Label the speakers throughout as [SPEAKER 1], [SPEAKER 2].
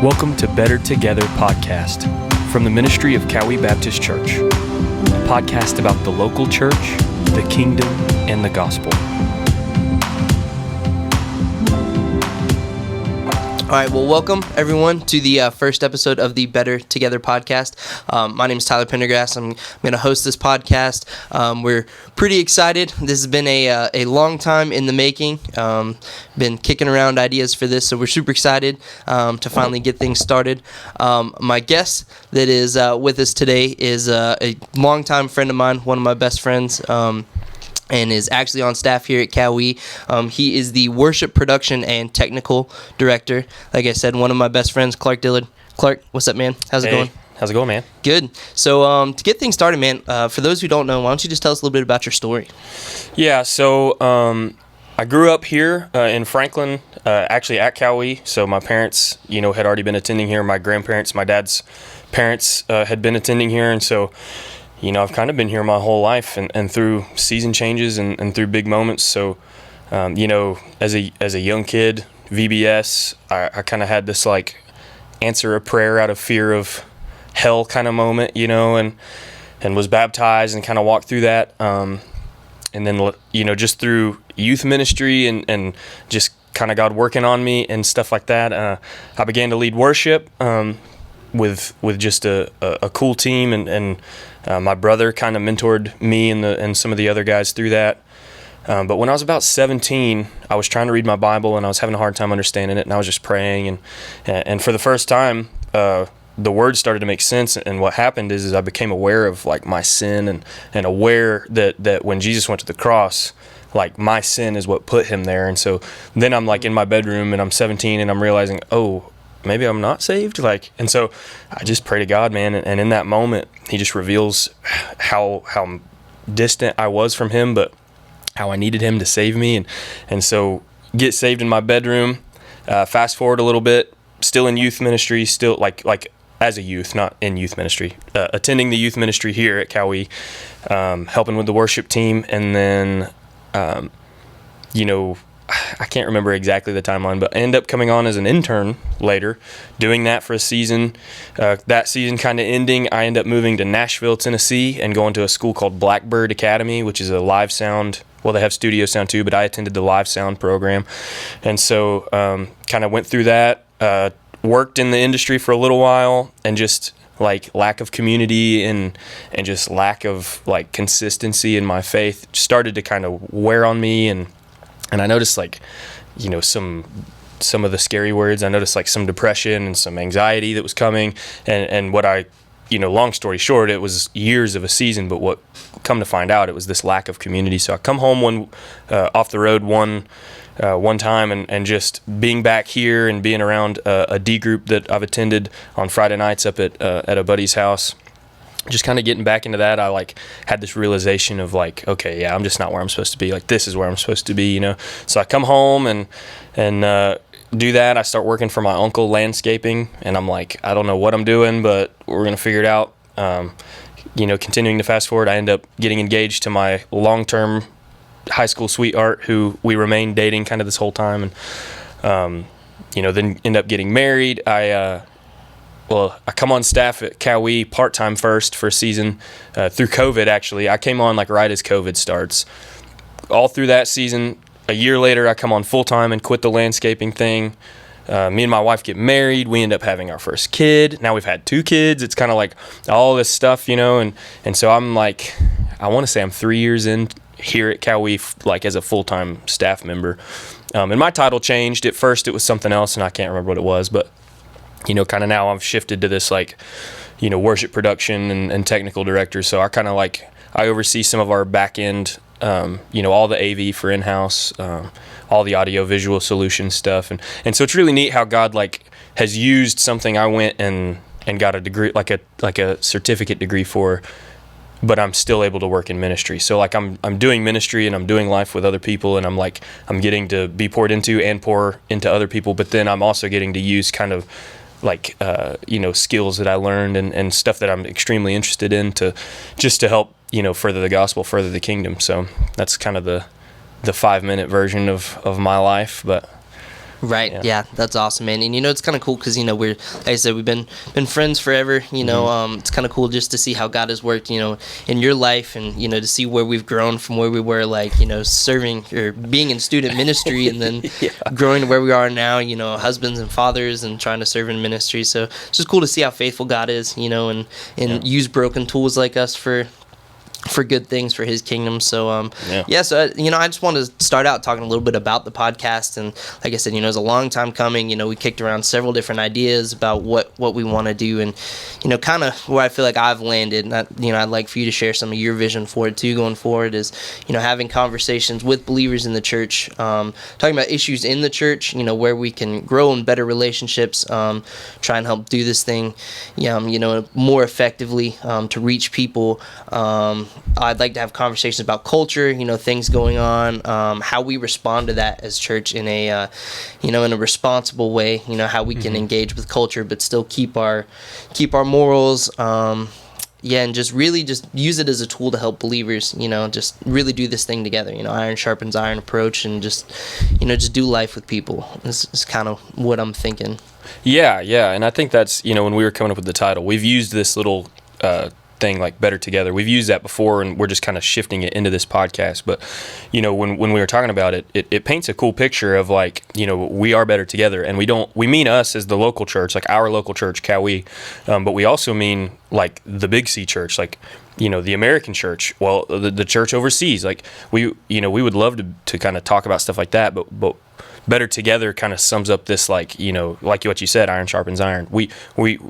[SPEAKER 1] Welcome to Better Together podcast from the ministry of Cowee Baptist Church, a podcast about the local church, the kingdom, and the gospel.
[SPEAKER 2] All right, well, welcome everyone to the first episode of the Better Together podcast. My name is Tyler Pendergrass. I'm going to host this podcast. We're pretty excited. This has been a long time in the making. Been kicking around ideas for this, so we're super excited to finally get things started. My guest that is with us today is a longtime friend of mine, one of my best friends, and is actually on staff here at Cowee. He is the worship production and technical director. Like I said, one of my best friends, Clark Dillard. Clark, what's up, man? How's it going?
[SPEAKER 1] How's it going, man?
[SPEAKER 2] Good. So to get things started, man, for those who don't know, why don't you just tell us a little bit about your story?
[SPEAKER 1] Yeah, so I grew up here in Franklin, actually at Cowee. So my parents, had already been attending here. My grandparents, my dad's parents had been attending here, and so I've kind of been here my whole life and through season changes and through big moments. So, as a young kid, VBS, I kind of had this like answer a prayer out of fear of hell kind of moment, and was baptized and kind of walked through that. And then, just through youth ministry and just kind of God working on me and stuff like that, I began to lead worship with just a cool team and my brother kind of mentored me and some of the other guys through that. But when I was about 17, I was trying to read my Bible and I was having a hard time understanding it, and I was just praying and for the first time, the words started to make sense. And what happened is I became aware of like my sin and aware that when Jesus went to the cross, like my sin is what put him there. And so then I'm like in my bedroom and I'm 17 and I'm realizing, oh, maybe I'm not saved. And so I just pray to God, man. And in that moment, he just reveals how distant I was from him, but how I needed him to save me. And so get saved in my bedroom, fast forward a little bit, still in youth ministry, still like as a youth, not in youth ministry, attending the youth ministry here at Cowee, helping with the worship team. And then, I can't remember exactly the timeline, but I ended up coming on as an intern later, doing that for a season. That season kind of ending, I ended up moving to Nashville, Tennessee, and going to a school called Blackbird Academy, which is a live sound. Well, they have studio sound too, but I attended the live sound program. And so kind of went through that, worked in the industry for a little while, and just like lack of community and just lack of like consistency in my faith started to kind of wear on me. And I noticed some of the scary words. I noticed like some depression and some anxiety that was coming. And what long story short, it was years of a season, but what come to find out, it was this lack of community. So I come home off the road one time and just being back here and being around a D group that I've attended on Friday nights up at a buddy's house. Just kind of getting back into that, I had this realization of okay, yeah, I'm just not where I'm supposed to be. This is where I'm supposed to be, So I come home and do that. I start working for my uncle landscaping, and I'm like, I don't know what I'm doing, but we're gonna figure it out. Continuing to fast forward, I end up getting engaged to my long-term high school sweetheart, who we remained dating kind of this whole time, and then end up getting married. I come on staff at Cowee part-time first for a season through COVID, actually. I came on right as COVID starts. All through that season, a year later, I come on full-time and quit the landscaping thing. Me and my wife get married. We end up having our first kid. Now we've had 2 kids. It's kind of all this stuff, and so I'm I want to say I'm 3 years in here at Cowee as a full-time staff member. And my title changed. At first, it was something else, and I can't remember what it was, but kind of now I've shifted to this worship production and technical director. So I kind of I oversee some of our back end, all the AV for in-house, all the audio visual solution stuff. And so it's really neat how God has used something I went and got a degree, like a certificate degree for, but I'm still able to work in ministry. So I'm doing ministry and I'm doing life with other people, and I'm getting to be poured into and pour into other people, but then I'm also getting to use kind of skills that I learned and stuff that I'm extremely interested in to help, further the gospel, further the kingdom. So that's kind of the 5-minute version of my life. But
[SPEAKER 2] Right. Yeah, that's awesome, man. And it's kind of cool because we're, like I said, we've been friends forever. It's kind of cool just to see how God has worked, in your life, and to see where we've grown from where we were, like serving or being in student ministry, and then growing to where we are now. Husbands and fathers, and trying to serve in ministry. So it's just cool to see how faithful God is. And use broken tools like us for good things for his kingdom. So I just want to start out talking a little bit about the podcast. And like I said, it was a long time coming. We kicked around several different ideas about what we want to do, and kind of where I feel like I've landed. And I'd like for you to share some of your vision for it too going forward, is having conversations with believers in the church, talking about issues in the church, where we can grow in better relationships, try and help do this thing more effectively, to reach people. I'd like to have conversations about culture, things going on, how we respond to that as church in a, in a responsible way, how we can engage with culture but still keep our morals, and just really just use it as a tool to help believers, just really do this thing together, iron sharpens iron approach, and just do life with people. This is kind of what I'm thinking. Yeah,
[SPEAKER 1] and I think that's, when we were coming up with the title, we've used this little thing like Better Together. We've used that before, and we're just kind of shifting it into this podcast. But when we were talking about it, it paints a cool picture of like, we are better together, and we mean us as the local church, like our local church, Cowee, but we also mean like the Big C church, like the American church, well, the church overseas. Like we would love to kind of talk about stuff like that, but Better Together kind of sums up this, like what you said, iron sharpens iron.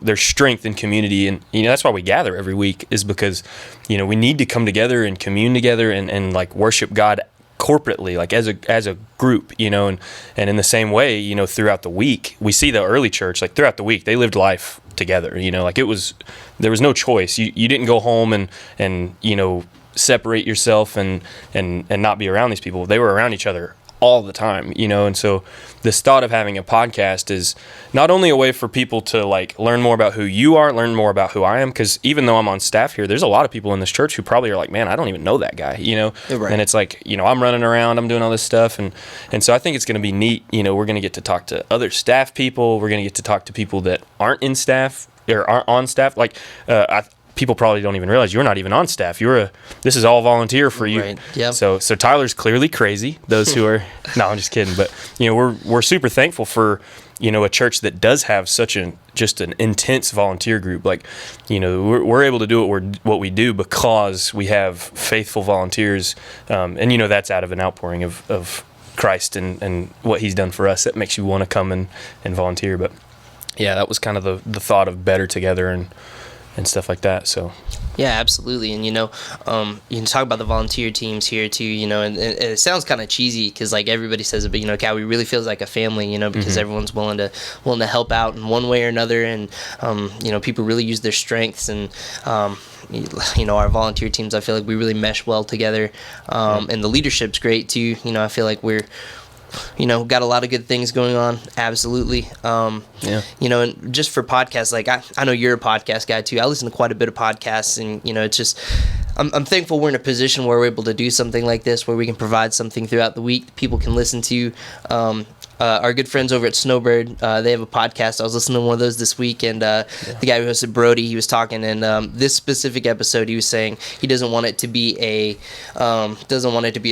[SPEAKER 1] There's strength in community, and that's why we gather every week, is because we need to come together and commune together and like worship God corporately, like as a group, and in the same way, throughout the week, we see the early church, like throughout the week, they lived life together, like there was no choice. You didn't go home and separate yourself and not be around these people. They were around each other all the time, and so this thought of having a podcast is not only a way for people to like learn more about who you are, learn more about who I am, because even though I'm on staff here, there's a lot of people in this church who probably are like, man, I don't even know that guy,
[SPEAKER 2] Right.
[SPEAKER 1] And it's like, I'm running around, I'm doing all this stuff, and so I think it's going to be neat. We're going to get to talk to other staff people, we're going to get to talk to people that aren't in staff or aren't on staff, like people probably don't even realize you're not even on staff. This is all volunteer for you.
[SPEAKER 2] Right. Yep.
[SPEAKER 1] So Tyler's clearly crazy. Those who are, no, I'm just kidding. But we're super thankful for a church that does have such an intense volunteer group. Like we're able to do what we do because we have faithful volunteers, and that's out of an outpouring of Christ and what He's done for us. That makes you want to come and volunteer. But yeah, that was kind of the thought of Better Together and stuff like that. So
[SPEAKER 2] yeah, absolutely. And you can talk about the volunteer teams here too, and it sounds kind of cheesy because like everybody says it, but Cowee really feels like a family, because everyone's willing to help out in one way or another, and people really use their strengths, and our volunteer teams, I feel like we really mesh well together, and the leadership's great too. I feel like we're got a lot of good things going on. Absolutely. And just for podcasts, like I know you're a podcast guy too. I listen to quite a bit of podcasts, and it's just I'm thankful we're in a position where we're able to do something like this, where we can provide something throughout the week that people can listen to. Our good friends over at Snowbird, they have a podcast. I was listening to one of those this week, and the guy who hosted, Brody, he was talking, and this specific episode, he was saying he doesn't want it to be a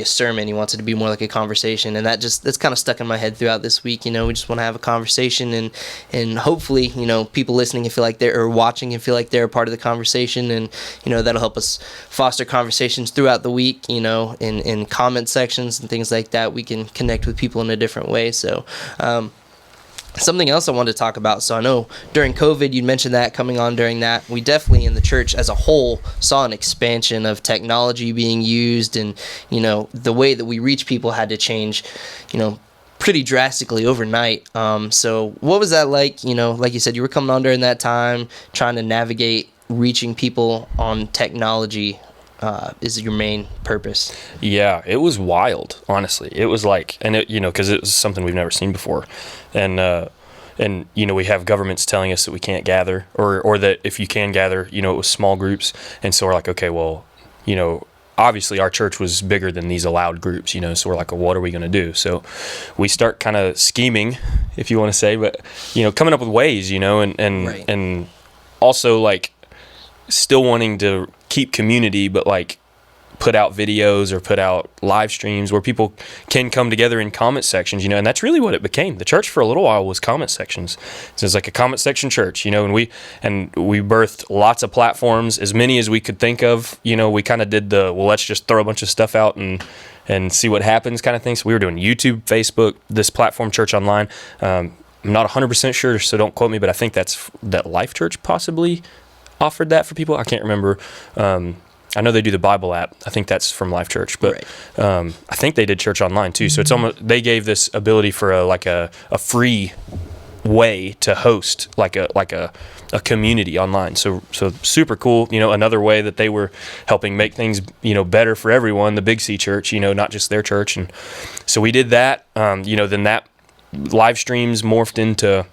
[SPEAKER 2] sermon. He wants it to be more like a conversation, and that's kind of stuck in my head throughout this week. We just want to have a conversation, and hopefully, people listening can feel like or watching and feel like they're a part of the conversation, and that'll help us foster conversations throughout the week. In comment sections and things like that, we can connect with people in a different way. So. Something else I wanted to talk about. So I know during COVID, you mentioned that coming on during that. We definitely in the church as a whole saw an expansion of technology being used, and the way that we reach people had to change, pretty drastically overnight. So what was that like? Like you said, you were coming on during that time, trying to navigate reaching people on technology. Is your main purpose?
[SPEAKER 1] Yeah, it was wild, honestly. It was like, and it, because it was something we've never seen before, and we have governments telling us that we can't gather, or that if you can gather, it was small groups, and so we're like, okay, well, obviously our church was bigger than these allowed groups, so we're like, well, what are we going to do? So we start kind of scheming, if you want to say, but, coming up with ways, and also like still wanting to keep community, but like put out videos or put out live streams where people can come together in comment sections, and that's really what it became. The church for a little while was comment sections. So it's like a comment section church, and we birthed lots of platforms, as many as we could think of. We kind of did let's just throw a bunch of stuff out and see what happens kind of thing. So we were doing YouTube, Facebook, this platform, Church Online. I'm not 100% sure, so don't quote me, but I think that Life Church possibly offered that for people. I can't remember. I know they do the Bible app. I think that's from Life Church, but I think they did Church Online too. So it's almost, they gave this ability for a free way to host like a community online. So super cool. Another way that they were helping make things better for everyone. The Big C Church, not just their church, and so we did that. Then that live streams morphed into,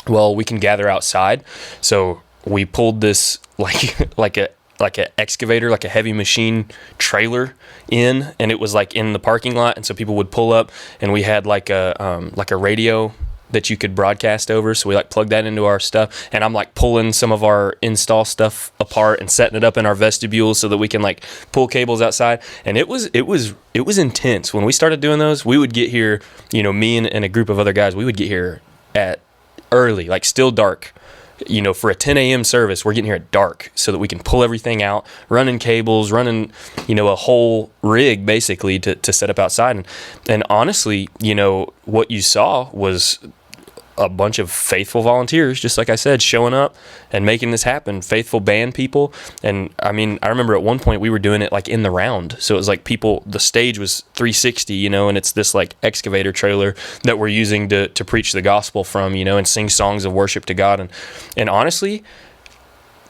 [SPEAKER 1] well, we can gather outside. So we pulled this like an excavator, like a heavy machine trailer in, and it was like in the parking lot, and so people would pull up, and we had like a radio that you could broadcast over, so we like plugged that into our stuff, and I'm like pulling some of our install stuff apart and setting it up in our vestibule so that we can like pull cables outside. And it was intense. When we started doing those, we would get here, me and a group of other guys, we would get here at early, like still dark. For a 10 a.m. service, we're getting here at dark so that we can pull everything out, running cables, running, a whole rig basically to set up outside. And honestly, what you saw was a bunch of faithful volunteers, just like I said, showing up and making this happen, faithful band people. And I mean, I remember at one point we were doing it like in the round. So it was like the stage was 360, and it's this like excavator trailer that we're using to preach the gospel from, and sing songs of worship to God. And honestly,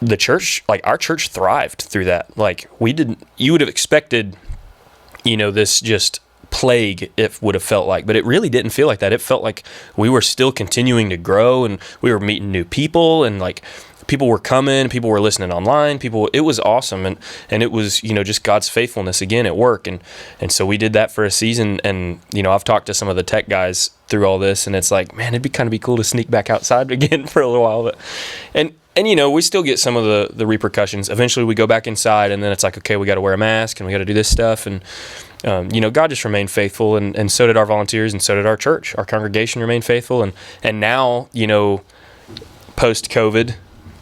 [SPEAKER 1] the church, like our church thrived through that. Like you would have expected, this just plague it would have felt like, but it really didn't feel like that. It felt like we were still continuing to grow, and we were meeting new people, and like people were coming, people were listening online, it was awesome. And it was, just God's faithfulness again at work. And so we did that for a season. And, I've talked to some of the tech guys through all this, and it's like, man, it'd be cool to sneak back outside again for a little while. But, and we still get some of the repercussions. Eventually we go back inside, and then it's like, okay, we got to wear a mask and we got to do this stuff. And, God just remained faithful, and so did our volunteers, and so did our church. Our congregation remained faithful. And now, post-COVID,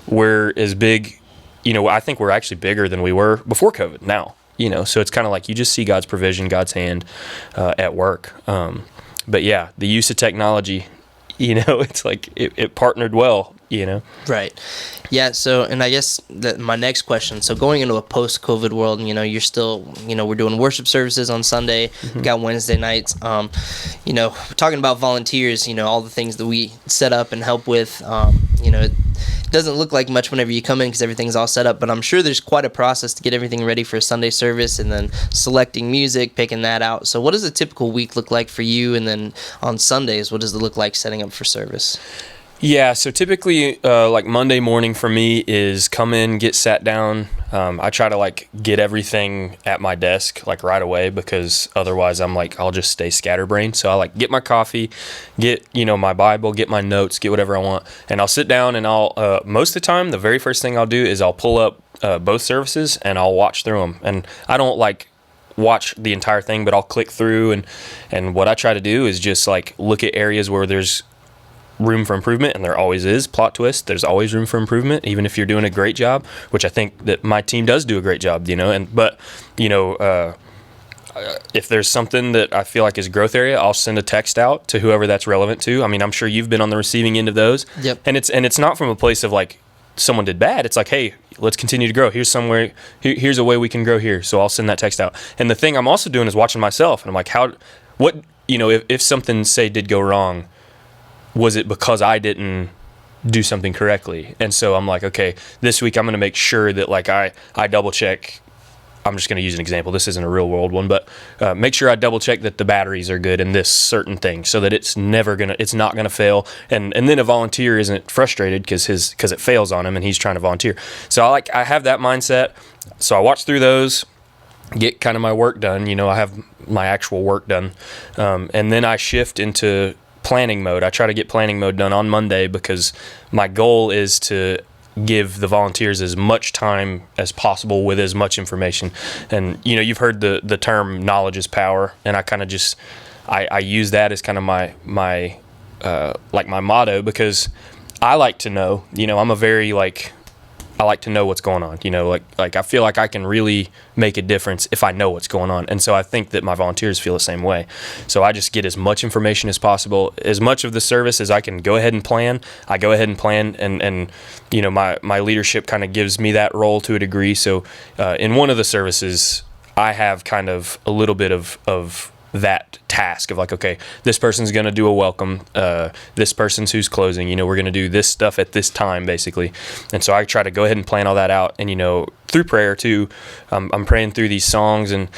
[SPEAKER 1] we're as big, I think we're actually bigger than we were before COVID now, so it's kind of like you just see God's provision, God's hand at work. But yeah, the use of technology, it's like it partnered well,
[SPEAKER 2] Right. Yeah. So, and I guess my next question, so going into a post-COVID world, you're still, we're doing worship services on Sunday, got Wednesday nights, talking about volunteers, all the things that we set up and help with, it doesn't look like much whenever you come in because everything's all set up, but I'm sure there's quite a process to get everything ready for a Sunday service, and then selecting music, picking that out. So what does a typical week look like for you? And then on Sundays, what does it look like setting up for service?
[SPEAKER 1] Yeah, so typically, like Monday morning for me is come in, get sat down. I try to like get everything at my desk like right away, because otherwise I'm like, I'll just stay scatterbrained. So I like get my coffee, get, my Bible, get my notes, get whatever I want. And I'll sit down, and I'll, most of the time, the very first thing I'll do is I'll pull up both services and I'll watch through them. And I don't like watch the entire thing, but I'll click through. And what I try to do is just like look at areas where there's room for improvement, and there always is. Plot twist, there's always room for improvement, even if you're doing a great job, which I think that my team does do a great job, but if there's something that I feel like is growth area, I'll send a text out to whoever that's relevant to. I mean, I'm sure you've been on the receiving end of those.
[SPEAKER 2] Yep.
[SPEAKER 1] And it's not from a place of like someone did bad. It's like, hey, let's continue to grow. Here's a way we can grow here. So I'll send that text out. And the thing I'm also doing is watching myself, and I'm like, if something did go wrong, was it because I didn't do something correctly? And so I'm like, okay, this week I'm going to make sure that like I double check. I'm just going to use an example. This isn't a real world one, but make sure I double check that the batteries are good in this certain thing, so that it's not going to fail. And then a volunteer isn't frustrated because it fails on him and he's trying to volunteer. So I have that mindset. So I watch through those. get kind of my work done. I have my actual work done. And then I shift into planning mode. I try to get planning mode done on Monday because my goal is to give the volunteers as much time as possible with as much information. And, you've heard the term knowledge is power. And I kind of just, I use that as kind of my motto, because I like to know, I'm a very I like to know what's going on, I feel like I can really make a difference if I know what's going on. And so I think that my volunteers feel the same way. So I just get as much information as possible, as much of the service as I can go ahead and plan. I go ahead and plan, and my leadership kind of gives me that role to a degree. So in one of the services, I have kind of a little bit of that task of okay, this person's going to do a welcome, this person's who's closing, we're going to do this stuff at this time, basically. And so I try to go ahead and plan all that out. And, through prayer too, I'm praying through these songs, and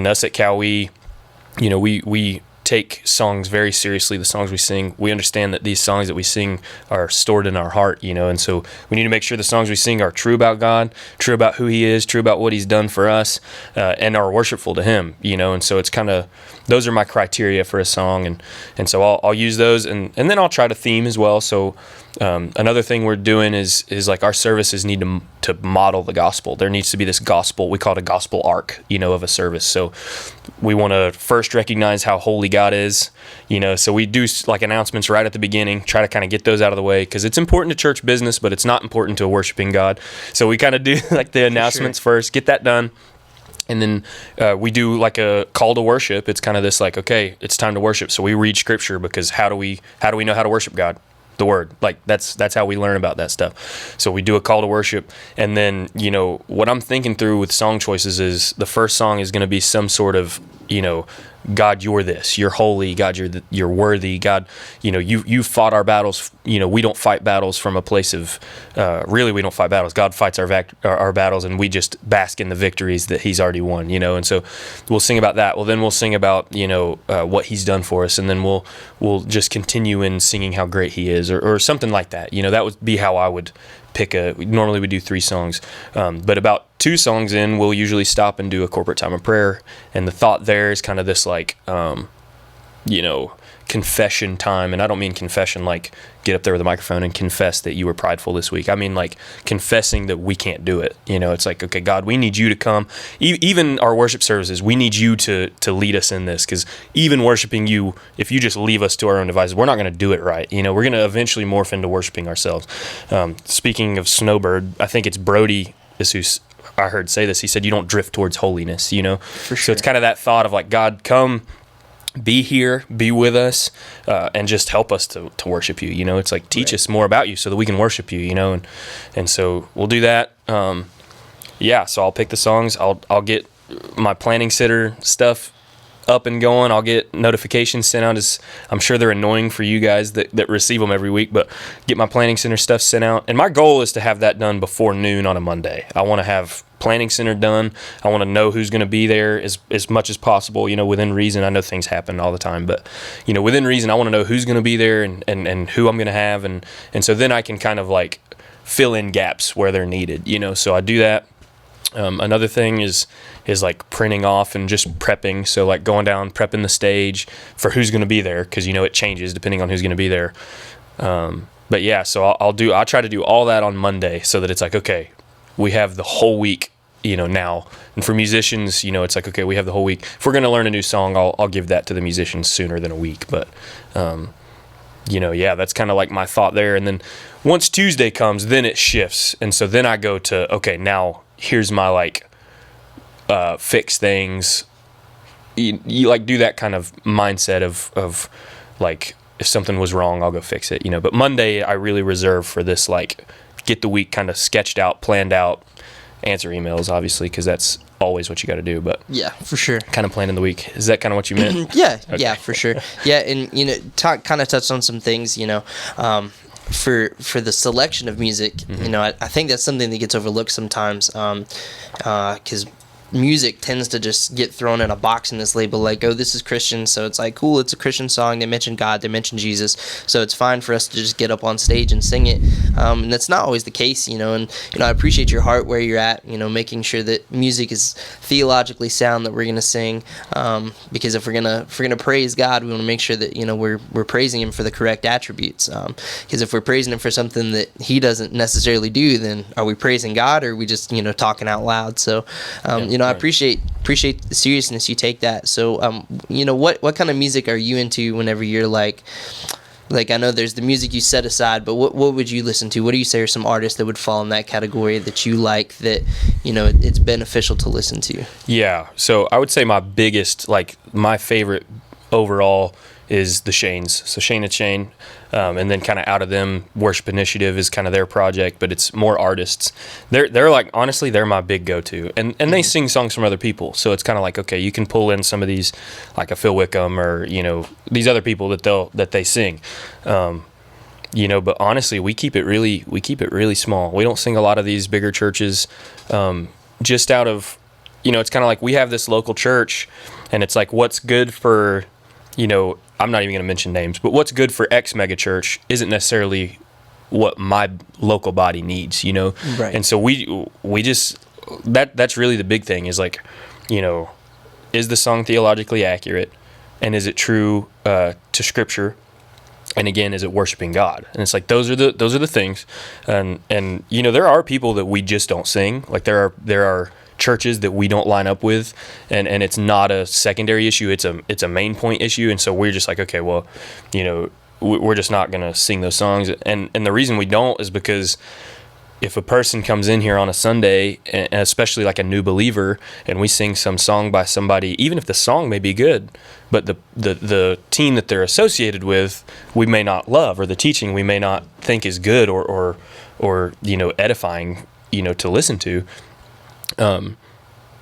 [SPEAKER 1] us at Cowee, we take songs very seriously. The songs we sing, we understand that these songs that we sing are stored in our heart, and so we need to make sure the songs we sing are true about God, true about who He is, true about what He's done for us, and are worshipful to Him, and so it's kind of, those are my criteria for a song, and so I'll use those, and then I'll try to theme as well. So another thing we're doing is our services need to model the gospel. There needs to be this gospel, we call it a gospel arc, of a service. So we want to first recognize how holy God is, so we do announcements right at the beginning, try to kind of get those out of the way, because it's important to church business, but it's not important to worshiping God. So we kind of do the announcements first, get that done. And then we do a call to worship. It's kind of this okay, it's time to worship. So we read scripture, because how do we know how to worship God? The word. That's how we learn about that stuff. So we do a call to worship, and then what I'm thinking through with song choices is the first song is going to be some sort of God, you're this, you're holy, God, you're worthy, God, you fought our battles. We don't fight battles from a place of really, we don't fight battles. God fights our battles, and we just bask in the victories that He's already won. And so we'll sing about that. Well, then we'll sing about what He's done for us, and then we'll just continue in singing how great He is, or something like that. That would be how I would pick normally we do 3 songs, but about 2 songs in, we'll usually stop and do a corporate time of prayer. And the thought there is kind of this confession time. And I don't mean confession get up there with a microphone and confess that you were prideful this week. I mean confessing that we can't do it. It's okay, God, we need you to come. Even our worship services, we need you to lead us in this, because even worshiping you, if you just leave us to our own devices, we're not going to do it right. We're going to eventually morph into worshiping ourselves. Speaking of Snowbird, I think it's Brody is who I heard say this. He said, you don't drift towards holiness,
[SPEAKER 2] For sure.
[SPEAKER 1] So it's kind of that thought of God, come, be here, be with us, and just help us to worship you. It's teach us more about you so that we can worship you, and so we'll do that. So I'll pick the songs. I'll get my planning sitter stuff up and going. I'll get notifications sent out. I'm sure they're annoying for you guys that receive them every week, but get my planning center stuff sent out. And my goal is to have that done before noon on a Monday. I want to have planning center done. I want to know who's going to be there as much as possible, within reason. I know things happen all the time, but within reason, I want to know who's going to be there and who I'm going to have. And so then I can kind of fill in gaps where they're needed, so I do that. Another thing is printing off and just prepping. So going down, prepping the stage for who's going to be there, because it changes depending on who's going to be there. But yeah, so I'll try to do all that on Monday, so that it's okay, we have the whole week, now. And for musicians, it's okay, we have the whole week. If we're going to learn a new song, I'll give that to the musicians sooner than a week. But that's kind of my thought there. And then once Tuesday comes, then it shifts, and so then I go to now. Here's my fix things. You do that kind of mindset of if something was wrong, I'll go fix it, But Monday I really reserve for this get the week kind of sketched out, planned out, answer emails obviously, because that's always what you got to do. But
[SPEAKER 2] yeah, for sure.
[SPEAKER 1] Kind of planning the week. Is that kind of what you meant?
[SPEAKER 2] Yeah,
[SPEAKER 1] Okay.
[SPEAKER 2] Yeah, for sure. Yeah, and kind of touched on some things, for the selection of music. I think that's something that gets overlooked sometimes, because music tends to just get thrown in a box in this label, like, oh, this is Christian, so it's like, cool, it's a Christian song, they mention God, they mention Jesus, so it's fine for us to just get up on stage and sing it. And that's not always the case, and I appreciate your heart where you're at, making sure that music is theologically sound that we're going to sing, because if we're gonna praise God, we want to make sure that we're praising him for the correct attributes, because if we're praising him for something that he doesn't necessarily do, then are we praising God, or are we just talking out loud? So I appreciate the seriousness you take that. So what kind of music are you into whenever you're like I know there's the music you set aside, but what would you listen to? What do you say are some artists that would fall in that category that you like, that it's beneficial to listen to?
[SPEAKER 1] Yeah, so I would say my favorite overall is the Shanes. So Shane and Shane, and then kind of out of them, Worship Initiative is kind of their project, but it's more artists. They're like, honestly, they're my big go-to, and they sing songs from other people. So it's kind of like, okay, you can pull in some of these, like a Phil Wickham or these other people that they sing. But honestly, we keep it really small. We don't sing a lot of these bigger churches, just out of, it's kind of like we have this local church, and it's like what's good for, I'm not even going to mention names, but what's good for X mega church isn't necessarily what my local body needs,
[SPEAKER 2] Right.
[SPEAKER 1] And so we just, that's really the big thing is like, is the song theologically accurate, and is it true to Scripture? And again, is it worshiping God? And it's like those are the things, and there are people that we just don't sing. Like there are churches that we don't line up with, and it's not a secondary issue, it's a main point issue, and so we're just like, okay, well, we're just not gonna sing those songs, and the reason we don't is because if a person comes in here on a Sunday, and especially like a new believer, and we sing some song by somebody, even if the song may be good, but the team that they're associated with we may not love, or the teaching we may not think is good or edifying to listen to,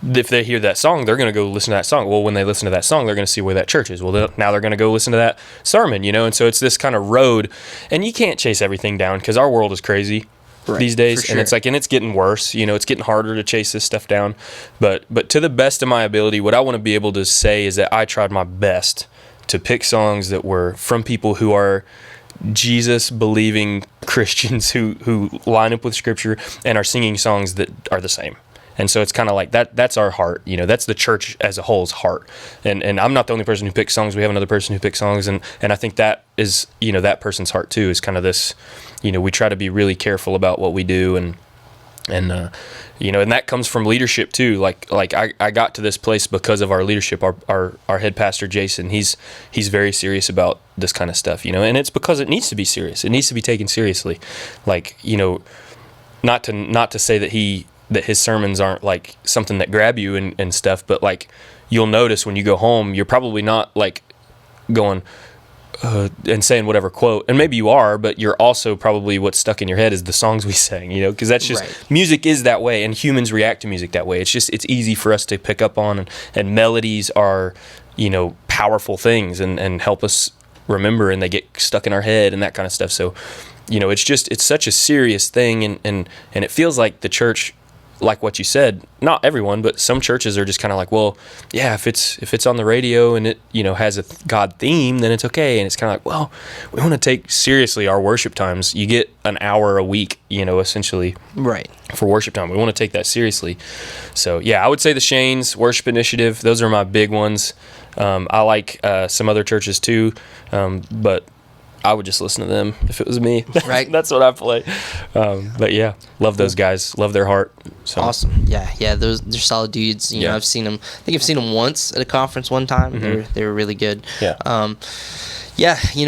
[SPEAKER 1] if they hear that song, they're going to go listen to that song. Well, when they listen to that song, they're going to see where that church is. Well, now they're going to go listen to that sermon, and so it's this kind of road, and you can't chase everything down because our world is crazy these days,
[SPEAKER 2] sure.
[SPEAKER 1] And it's like, and it's getting worse, it's getting harder to chase this stuff down, but to the best of my ability, what I want to be able to say is that I tried my best to pick songs that were from people who are Jesus believing Christians who line up with Scripture and are singing songs that are the same. And so it's kind of like that's our heart, that's the church as a whole's heart. And I'm not the only person who picks songs. We have another person who picks songs, and I think that is, that person's heart too, is kind of this, we try to be really careful about what we do, and that comes from leadership too. Like I got to this place because of our leadership. Our head pastor Jason, he's very serious about this kind of stuff, and it's because it needs to be serious. It needs to be taken seriously. Like, not to say that his sermons aren't like something that grab you and stuff, but like you'll notice when you go home, you're probably not like going and saying whatever quote, and maybe you are, but you're also probably what's stuck in your head is the songs we sang, because that's just
[SPEAKER 2] right.
[SPEAKER 1] Music is that way, and humans react to music that way. It's easy for us to pick up on, and melodies are powerful things and help us remember, and they get stuck in our head and that kind of stuff. So it's such a serious thing, and it feels like the church, like what you said, not everyone, but some churches are just kind of like, well, yeah, if it's on the radio and it has a God theme, then it's okay. And it's kind of like, well, we want to take seriously our worship times. You get an hour a week, essentially,
[SPEAKER 2] right,
[SPEAKER 1] for worship time. We want to take that seriously. So yeah, I would say the Shanes, Worship Initiative, those are my big ones. I like some other churches too, but I would just listen to them if it was me.
[SPEAKER 2] Right.
[SPEAKER 1] That's what I play. But yeah, love those guys. Love their heart. So.
[SPEAKER 2] Awesome. Yeah. They're solid dudes. I've seen them. I think I've seen them once at a conference one time.
[SPEAKER 1] Mm-hmm.
[SPEAKER 2] They were really good.
[SPEAKER 1] Yeah.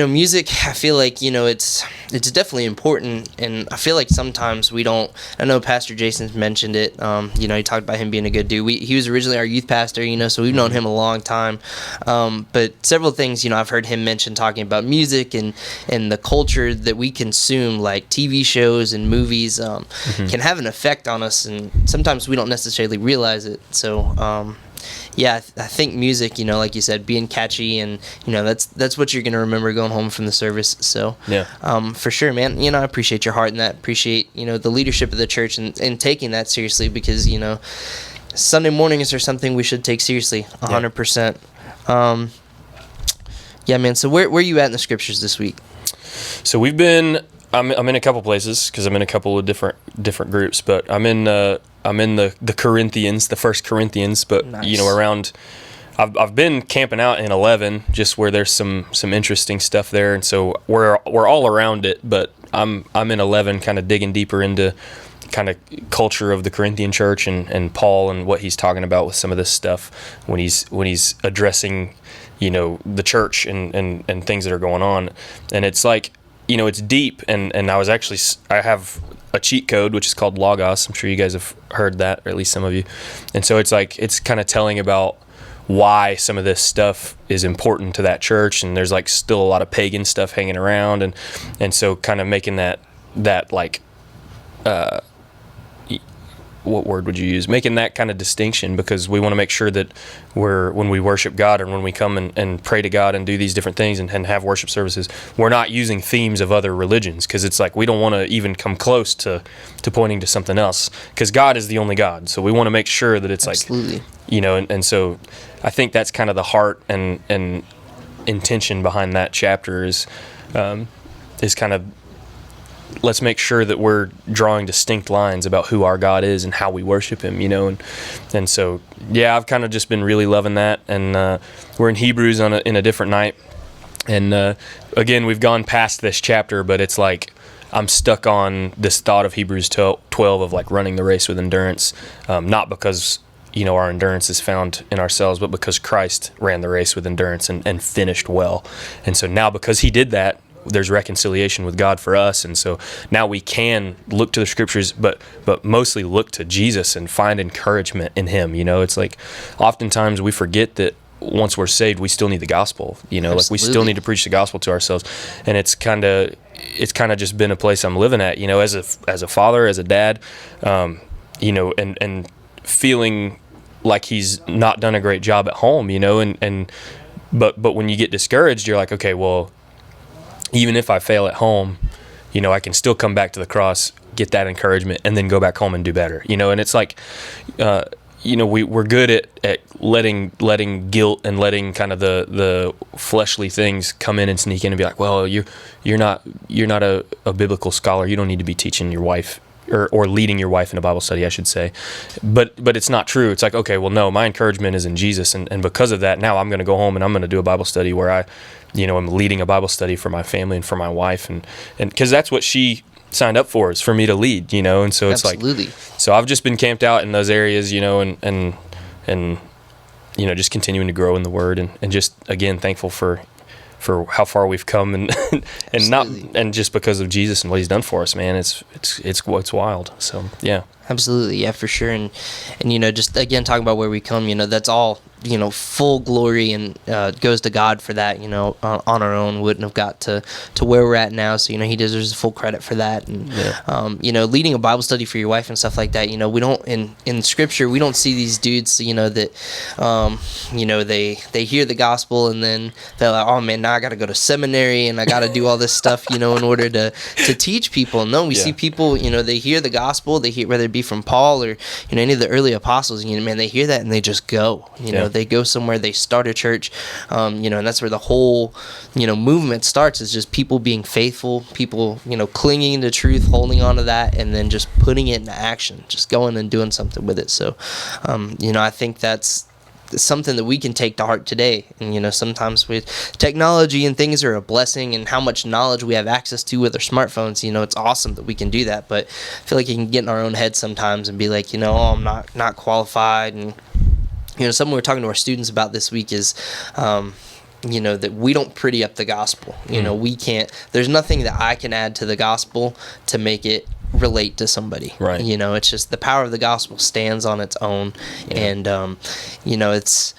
[SPEAKER 2] Music, I feel like, it's definitely important, and I feel like sometimes we don't, I know Pastor Jason's mentioned it, he talked about him being a good dude. He was originally our youth pastor, so we've known him a long time, but several things, I've heard him mention talking about music and the culture that we consume, like TV shows and movies, can have an effect on us, and sometimes we don't necessarily realize it, so, yeah, I think music, like you said, being catchy, and that's what you're gonna remember going home from the service. So,
[SPEAKER 1] yeah,
[SPEAKER 2] for sure, man. I appreciate your heart in that. Appreciate the leadership of the church and taking that seriously, because Sunday mornings are something we should take seriously, 100%. Yeah, man. So where are you at in the scriptures this week?
[SPEAKER 1] So I'm in a couple places because I'm in a couple of different groups, but I'm in the Corinthians, the First Corinthians, but
[SPEAKER 2] Nice.
[SPEAKER 1] Around. I've been camping out in 11, just where there's some interesting stuff there, and so we're all around it. But I'm in 11, kind of digging deeper into kind of culture of the Corinthian church and Paul and what he's talking about with some of this stuff when he's addressing, the church and things that are going on, and it's like, it's deep, and I have a cheat code which is called Logos. I'm sure you guys have heard that, or at least some of you, and so it's like it's kind of telling about why some of this stuff is important to that church, and there's like still a lot of pagan stuff hanging around, and so kind of making that like what word would you use? Making that kind of distinction, because we want to make sure that when we worship God and when we come and pray to God and do these different things and have worship services, we're not using themes of other religions, because it's like we don't want to even come close to pointing to something else, because God is the only God. So we want to make sure that it's
[SPEAKER 2] Absolutely.
[SPEAKER 1] like, and so I think that's kind of the heart and intention behind that chapter is kind of, let's make sure that we're drawing distinct lines about who our God is and how we worship him, and so, yeah, I've kind of just been really loving that, and we're in Hebrews in a different night, and again, we've gone past this chapter, but it's like I'm stuck on this thought of Hebrews 12 of like running the race with endurance, not because our endurance is found in ourselves, but because Christ ran the race with endurance and finished well, and so now because he did that, there's reconciliation with God for us, and so now we can look to the scriptures, but mostly look to Jesus and find encouragement in him. It's like oftentimes we forget that once we're saved, we still need the gospel. Like we still need to preach the gospel to ourselves, and it's kind of just been a place I'm living at. As a father, as a dad, and feeling like he's not done a great job at home. But when you get discouraged, you're like, okay, well, even if I fail at home, I can still come back to the cross, get that encouragement, and then go back home and do better. And it's like, we're good at letting guilt and letting kind of the fleshly things come in and sneak in and be like, well, you're not a biblical scholar. You don't need to be teaching your wife or leading your wife in a Bible study, I should say. But it's not true. It's like, okay, well, no, my encouragement is in Jesus. And because of that, now I'm going to go home and I'm going to do a Bible study where I'm leading a Bible study for my family and for my wife. And because that's what she signed up for, is for me to lead, and so it's
[SPEAKER 2] Absolutely.
[SPEAKER 1] like, so I've just been camped out in those areas, and just continuing to grow in the Word, and just, again, thankful for how far we've come, and just because of Jesus and what he's done for us, man. It's wild. So yeah.
[SPEAKER 2] Absolutely, yeah, for sure, and just again talking about where we come, that's all full glory and goes to God for that. On our own wouldn't have got to where we're at now. So he deserves full credit for that. And leading a Bible study for your wife and stuff like that. We don't in Scripture we don't see these dudes that they hear the gospel and then they're like, oh man, now I got to go to seminary and I got to do all this stuff in order to teach people. No, we see people they hear the gospel, they hear, whether it be from Paul or any of the early apostles, man, they hear that and they just go. They go somewhere, they start a church, and that's where the whole movement starts, is just people being faithful, people clinging to truth, holding on to that, and then just putting it into action, just going and doing something with it. So I think that's something that we can take to heart today. And sometimes with technology and things are a blessing, and how much knowledge we have access to with our smartphones, it's awesome that we can do that, but I feel like you can get in our own head sometimes and be like, oh, I'm not qualified. And something we're talking to our students about this week is that we don't pretty up the gospel. We can't, there's nothing that I can add to the gospel to make it relate to somebody.
[SPEAKER 1] Right.
[SPEAKER 2] It's just the power of the gospel stands on its own. And it's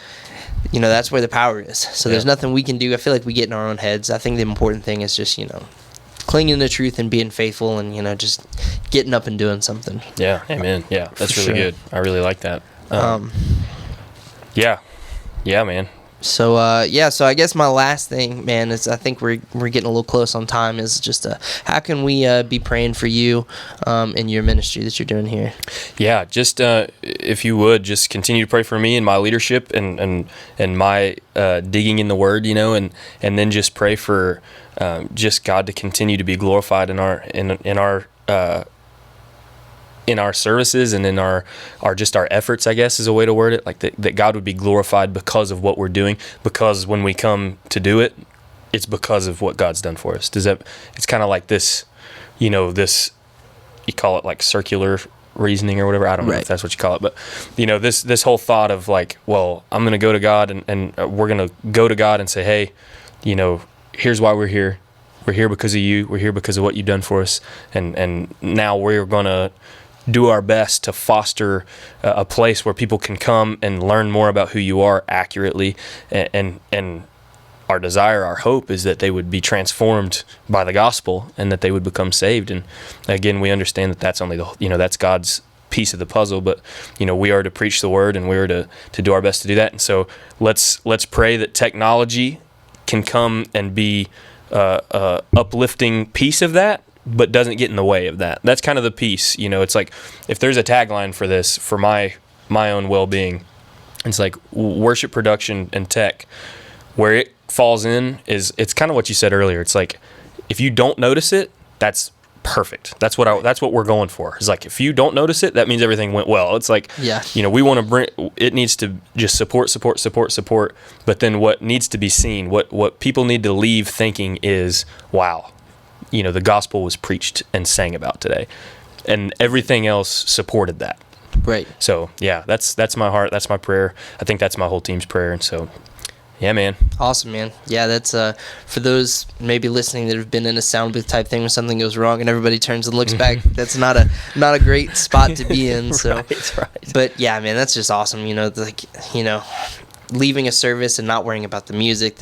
[SPEAKER 2] that's where the power is. So there's nothing we can do. I feel like we get in our own heads. I think the important thing is just clinging to truth and being faithful, and just getting up and doing something.
[SPEAKER 1] Yeah, amen. Yeah, that's really good. I really like that. Yeah, man.
[SPEAKER 2] So so I guess my last thing, man, is I think we're getting a little close on time. Is just how can we be praying for you in your ministry that you're doing here?
[SPEAKER 1] Yeah, just if you would just continue to pray for me and my leadership and my digging in the Word, and then just pray for just God to continue to be glorified in our services and in our efforts, I guess is a way to word it, like that God would be glorified because of what we're doing, because when we come to do it, it's because of what God's done for us. It's kind of like this, this, you call it like circular reasoning or whatever. I don't know if that's what you call it, but this whole thought of like, well, I'm going to go to God and we're going to go to God and say, hey, here's why we're here. We're here because of you. We're here because of what you've done for us. And now we're going to do our best to foster a place where people can come and learn more about who you are accurately. And our desire, our hope is that they would be transformed by the gospel and that they would become saved. And again, we understand that that's only that's God's piece of the puzzle, but we are to preach the word and we are to do our best to do that. And so let's pray that technology can come and be a uplifting piece of that, but doesn't get in the way of that. That's kind of the piece. It's like if there's a tagline for this, for my own well-being, it's like worship production and tech, where it falls in it's kind of what you said earlier. It's like if you don't notice it, that's perfect. That's what we're going for. It's like if you don't notice it, that means everything went well. It's like we want to bring it, needs to just support, but then what needs to be seen, what people need to leave thinking is, wow, the gospel was preached and sang about today, and everything else supported that.
[SPEAKER 2] Right.
[SPEAKER 1] So yeah, that's my heart. That's my prayer. I think that's my whole team's prayer. And so, yeah, man.
[SPEAKER 2] Awesome, man. Yeah, that's for those maybe listening that have been in a sound booth type thing when something goes wrong and everybody turns and looks back. That's not a great spot to be in. So,
[SPEAKER 1] right.
[SPEAKER 2] But yeah, man, that's just awesome. Leaving a service and not worrying about the music,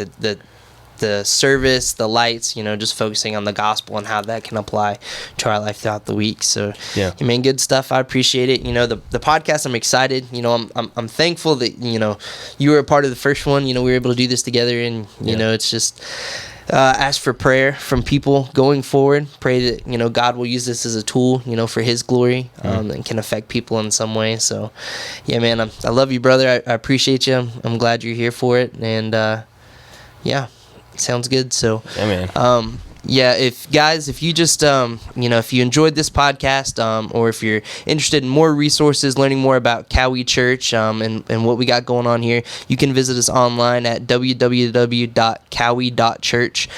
[SPEAKER 2] the service, the lights, just focusing on the gospel and how that can apply to our life throughout the week. So,
[SPEAKER 1] yeah,
[SPEAKER 2] good stuff. I appreciate it. The podcast, I'm excited. I'm thankful that, you were a part of the first one. We were able to do this together, and, it's just ask for prayer from people going forward. Pray that, God will use this as a tool, for his glory, and can affect people in some way. So, yeah, man, I love you, brother. I appreciate you. I'm glad you're here for it. And, yeah. Sounds good. So,
[SPEAKER 1] yeah, man.
[SPEAKER 2] If you just, if you enjoyed this podcast, or if you're interested in more resources, learning more about Cowee Church, and what we got going on here, you can visit us online at www.cowee.church.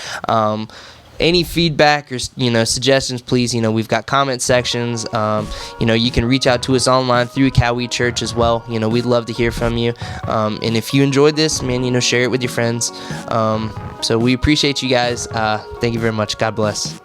[SPEAKER 2] Any feedback or suggestions, please. We've got comment sections. You can reach out to us online through Cowee Church as well. We'd love to hear from you. And if you enjoyed this, man, share it with your friends. So we appreciate you guys. Thank you very much. God bless.